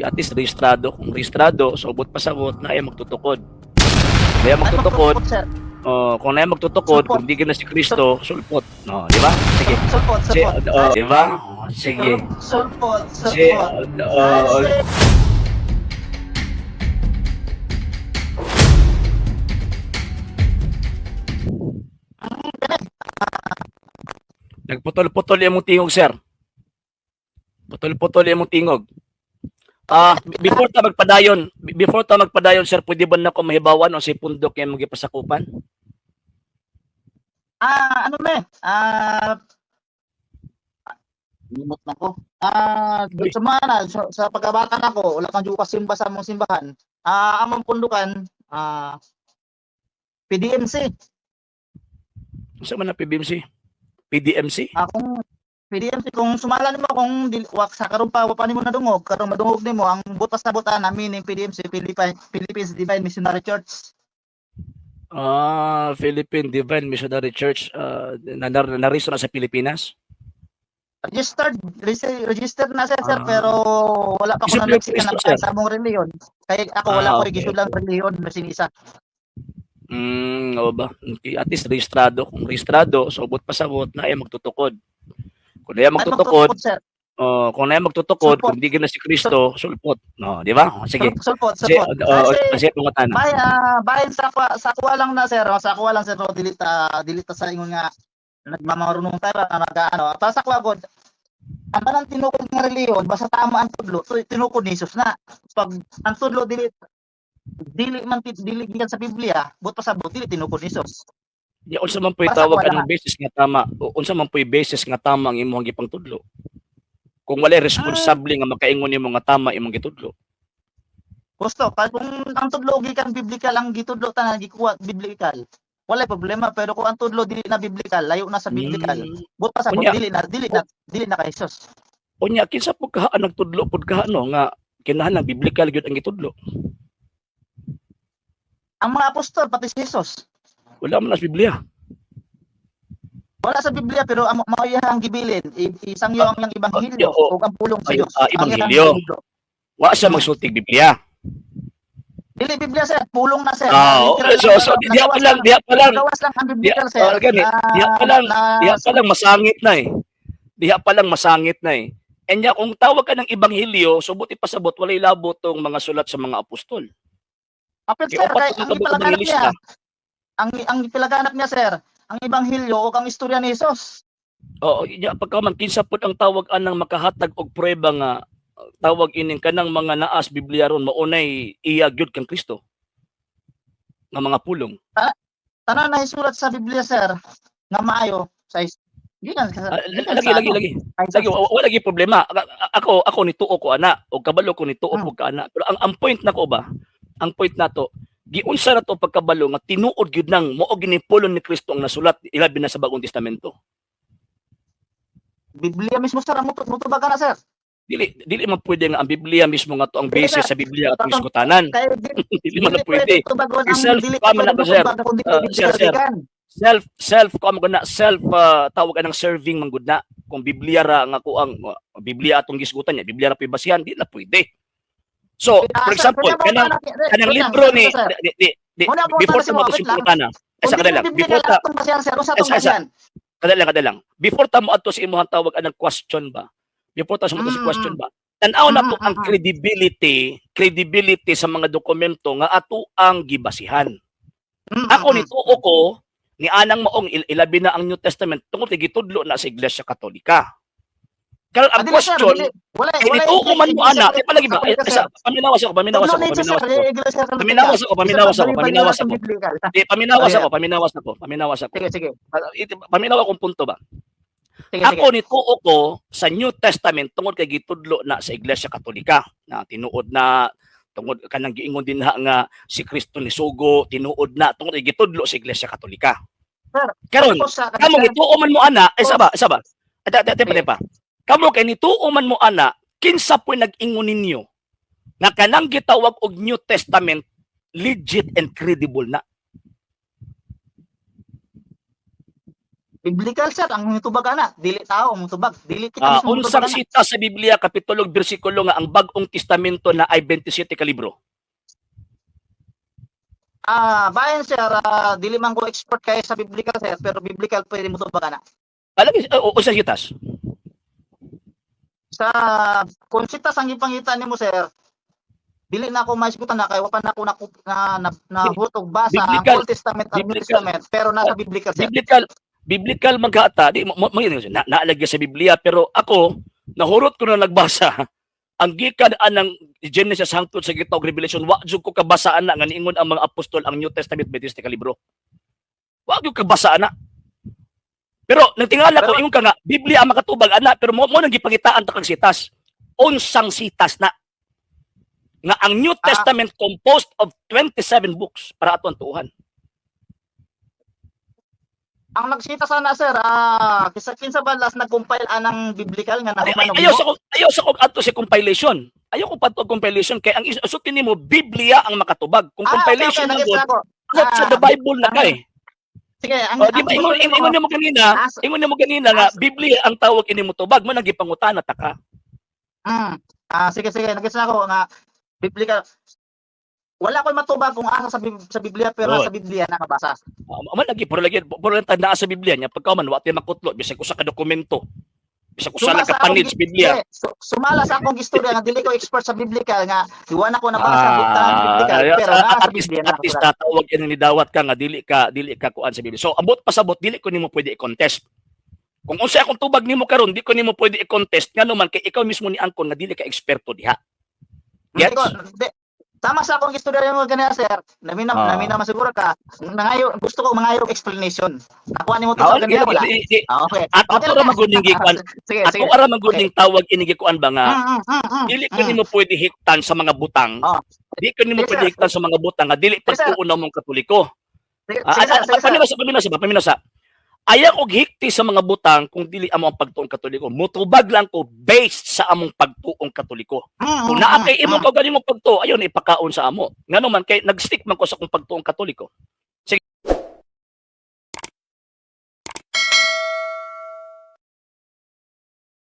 At least rehistrado. Kung rehistrado, subot pasabot na ay magtutukod. Kaya magtutukod, kung na magtutukod, Sulpot. kung di na si Kristo, sulpot. No, di ba? Sige. Sulpot. Di ba? Sige. Sulpot. Sige. Nagputol-putol yung mong tingog, sir. Putol-putol yung mong tingog. Before ta magpadayon, sir, pwede ba na ko mahibawan o si pundok yung mga pasakupan? Ano me? Limot na ko. Sumana, sa pagkabata na ko, wala kang jukas simba sa mong simbahan. Among pundukan, PDMC. Sa man na PBMC? PDMC? Kung PDMC, kung sumala nimo kung sa karon pa nimo nadungog, karon madungog nimo ang butas na buta namin ng PDMC, Philippines Divine Missionary Church. Philippine Divine Missionary Church, nariso na sa Pilipinas? Registered na sir, pero wala pa ko na nagsikan sa among reliyon. Kaya ako wala ko register lang reliyon na sinisa. O ba? At least rehistrado. Kung rehistrado, subot pasabot na ay magtutukod. Kung na magtutukod, kung di na si Kristo, sulpot. No, di ba? Sige. Sulpot. Kasi pangutana. Bayan sa kuwa lang na sir, sa kuwa lang sir, dilita sa ingon nga nagmamarunong tayo na para sa kuwa god. Ang tanang tinukod nga reliyon, basta tama ang tudlo, tinukod ni Jesus na. Pag ang tudlo dili gikan sa Biblia, but pasabot dili tinukod ni Jesus. Ya unsa man po'y tawag kanang basis nga tama, unsa man po'y basis nga tama ang imong gipang tudlo. Kung wala responsable nga makaingon nimo nga tama imong gitudlo. Gusto, kung ang tudlo gikan biblical ang gitudlo tanan gikuha biblical, wala problema, pero kung ang tudlo dili na biblical, layo na sa biblical, but pasabot dili na kay Jesus. Unya kinsa pud kahaan nagtudlo pud kaano nga kinahanglan biblical gyud ang gitudlo. Ang mga apostol pati si Jesus. Wala man sa Biblia. Wala sa Biblia, pero mao ang gibilin, isangyo ang ebanghelyo ug ang pulong sa Dios. Ebanghelyo. Wa sa magsultig Biblia. Dili Biblia sir, pulong na sir. So diha pa lang. Gawas lang ang biblical sir. Diha pa lang masangit na eh. Diha pa lang masangit na eh. Enya kung tawag ka ng ebanghelyo, subot ipasabot walay labot tong mga sulat sa mga apostol. Apil sir, ang ipalaganap niya sir, ang ebanghelyo o ang istorya ni Jesus. Pagka man kinsa pud ang tawag anang makahatag og prueba nga tawag ining kanang mga naas Biblia ron maunay iya gyud kang Kristo. Nga mga pulong. Tanan na isulat sa Biblia sir nga maayo sa lagi. Wala gi problema. Ako nituo ko ana o kabalo ko nituo ko ka ana. Pero ang point nako ba? Ang point nato, giunsa na to pagkabalo nga tinuod gyud nang mao gini pulong ni Kristo ang nasulat ilabi na sa Bagong Testamento. Biblia mismo sir, mutubaga na sir. Dili man pwede nga ang Biblia mismo nga to ang basis sa Biblia at iskutanan. Dili man pwede. Self tawag anang serving man gud na. Kung Biblia ra nga ko ang Biblia atong gisgutan niya, Biblia ra pibasihan, di na pwede. So, for example, kanang libro ni before ta mo simputana. Kadalang. Before ta mo adto sa imong tawag anang question ba? Before ta sumunod sa question ba? Tan-aw na to ang credibility sa mga dokumento nga ato ang gibasihan. Ako nituo ko ni anang maong ilabi na ang New Testament tungod kay gitudlo na sa Iglesia Katolika. Karon ang question, nituo man mo ana, di palagi ba? Paminawas ako. Sige. Paminaw akong punto ba? Ako nituo ko sa New Testament tungod kay gitudlo na sa Iglesia Katolika na tinuod na tungod kanang giingon din nga si Kristo ni sugo tinuod na tungod kay gitudlo sa Iglesia Katolika. Karon kamo gituo man mo ana saba. Pa. Kamo kay nituo man mo ana kinsa po'y nag-ingon ninyo nga kanang gitawag og New Testament legit and credible na. Biblical sir ang mutubag ana, dili tao ang mutubag. Dili kita mismo mutubag Unsang ana. sita sa Biblia kapitulo ug bersikulo nga ang bag-ong testamento na ay 27 ka libro? Bayan sir, dili man ko expert kay sa biblical sir, pero biblical pwede mutubag ana. Alagi unsang sitas? Sa konsita sang gipangitan nimo sir, dili na ako maisgutan na kay wa pa na ako na hutog basa ang Biblical. Old Testament at New Biblical. Testament, pero nasa biblical sir. Biblical magkata di naalagya sa Biblia, pero ako nahurot ko na nagbasa ang gikan anang Genesis hangtod sa gitawag Revelation, wa jud ko kabasaan na nga niingon ang mga apostol ang New Testament 20 ka libro. Wa jud kabasaan na. Pero nagtingala ko ingon ka nga Biblia ang makatubag ana, pero mo nang gipangitaan ta kag sitas. Unsang sitas na nga ang New Testament composed of 27 books para ato ang tuuhan. Ang nagsita sana sir, kinsa balas nag-compile anang biblical nga nahuman og Ayaw sa kog adto sa compilation. Ayaw ko padto compilation kay ang isutin nimo Biblia ang makatubag. Kung compilation okay, na ako. sa the Bible na kay. Sige, Di ba ingon mo kanina nga Biblia ang tawag inimo tubag mo nagipangutana ta ka. Sige, nagets na ako nga biblical. Wala ko matubag kung asa sa Biblia, pero sa Biblia nakabasa. Man lagi puro lang tanda sa Biblia nya pagka man wa tay makutlo bisag usa ka dokumento. Bisag usa lang ka panid sa Biblia. Sumala sa akong istorya nga dili ko expert sa biblical nga diwan ako nabasa butang biblical, pero sa Biblia at least tatawag ini ni dawat ka nga dili ka kuan sa Biblia. So abot pasabot dili ko nimo pwede i-contest. Kung unsa akong tubag nimo karon, di ko nimo pwede i-contest nganuman kay ikaw mismo ni angkon nga dili ka eksperto diha. Yes. Tama sa akong istorya mo ganaya sir. Namina masiguro ka. Gusto ko mangayo explanation. Nakuha nimo to sa ganaya wala. Okay. At ako ra maguning gikuan. Sige. Ako ara maguning tawag ini gikuan ba nga. Dili ko nimo pwede hiktan sa mga butang. Dili ko nimo pwede hiktan sa mga butang nga dili pagtuon mong Katoliko. Paminasa. Ayaw og hikti sa mga butang kung dili amo ang pagtuong Katoliko. Mutubag lang ko based sa among pagtuong Katoliko. Kung naa kay imo kag ganing mo pagtuo, ayon ipakaon sa amo. Ngano man kay nag-stick man ko sa akong pagtuong Katoliko.